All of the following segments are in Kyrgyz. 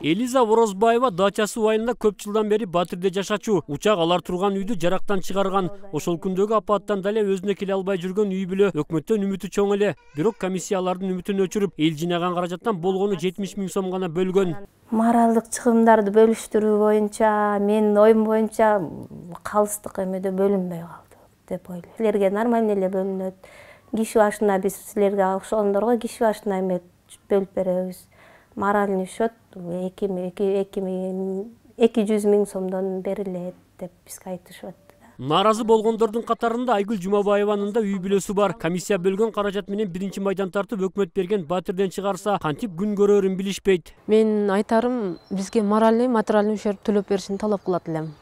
Элиза Орозбаева дачасы айылында көп жылдан бери Батирде жашачу. Учак алар турган үйдү жарактан чыгарган. Ошол күндөгү апаттан дале өзүнө келе албай жүргөн үй бүлө өкмөттөн үмүтү чоң эле. Бирок комиссиялардын үмүтүн өчүрүп, эл жыйнаган каражаттан болгону 70 000 сом гана бөлгөн. Моралдык чыгымдарды бөлүштүрүү боюнча, менин оюм боюнча калыстык эмеде бөлүнбөй калды деп ойлойм. Силерге нормально эле бөлүнөт. Киши башына биз силерге окшогондорго киши башына эме бөлүп беребиз. Моральный счет 200 000 сомдон берилет деп бизге айтышат. Нааразы болгондордун катарында Айгүл Жумабаеванын да үй бүлөсү бар. Комиссия бөлгөн каражат менен биринчи майдан тартып өкмөт берген Батирден чыгарса, кантип күн көрөрүн билишпейт. Мен айтарым, бизге моральный, материальный ущерб төлөп беришин талап кылат элем.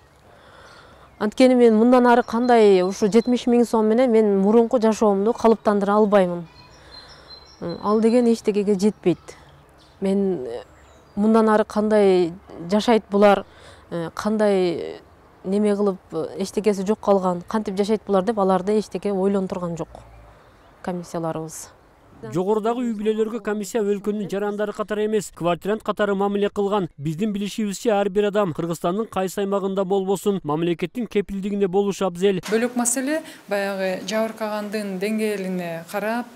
Анткени мен мындан ары кандай ушу 70 000 сом менен мен мурунку жашоомду калыптандыра албаймын. Ал деген эчтегеге жетпейт. Мен мындан ары кандай жашайт булар, кандай неме кылып эчтегеси жок калган, кантип жашайт булар деп аларды эчтеге ойлонтурган жок комиссияларыбыз. Жогорудагы үй бүлөлөргө комиссия өлкөнүн жарандары катары эмес, квартирант катары мамиле кылган. Биздин билишибизче ар бир адам Кыргызстандын кайсы аймагында болбосун, мамлекеттин кепилдигинде болушу абзел. Бөлөк маселе баягы жабыркагандын деңгээлине карап,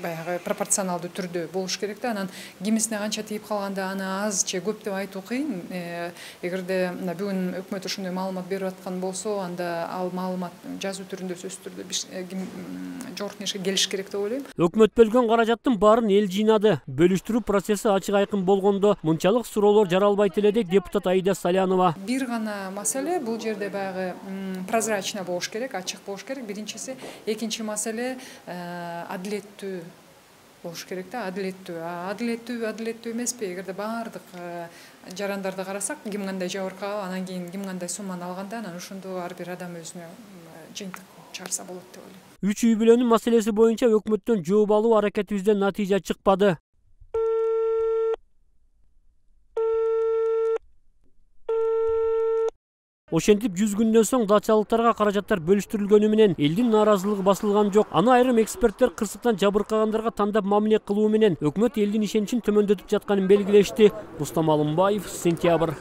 баягы пропорционалдуу түрдө болуш керек да. Анан кимисине канча тийип калганда аны аз же көп деп айтуу кыйын. Эгерде бүгүн өкмөт ушундай маалымат берип аткан болсо, анда ал маалымат жазуу түрүндө сөзсүз түрдө жогорку кеңешке келиш керек. Өкмөт бөлгөн каражаттын баарын эл жыйнады. Бөлүштүрүү процесси ачык айкын болгондо мынчалык суроолор жаралбайт эле дейт депутат Аида Салянова. Бир гана маселе бул жерде баягы прозрачно болуш керек, ачык болуш керек. Биринчиси, экинчи маселе адилеттүү болуш керек да, адилеттүү эмеспи? Эгерде баардык жарандарды карасак, ким кандай жабыркаган, анан кийин ким кандай сумманы алганда, анан ошондо ар бир адам өзүнө жыйынтык чыгарса болот деп ойлойм. 3 үй бүлөнүн маселеси боюнча өкмөттөн жооп алуу аракетибизден натыйжа чыкпады. Ошентип 100 күндөн соң дачалыктарга каражаттар бөлүштүрүлгөнү менен элдин нааразылыгы басылган жок. Аны айрым эксперттер кырсыктан жабыркагандарга тандап мамиле кылуу менен өкмөт элдин ишеничин төмөндөтүп жатканын белгилешти. Рустам Алымбаев, Сентябрь.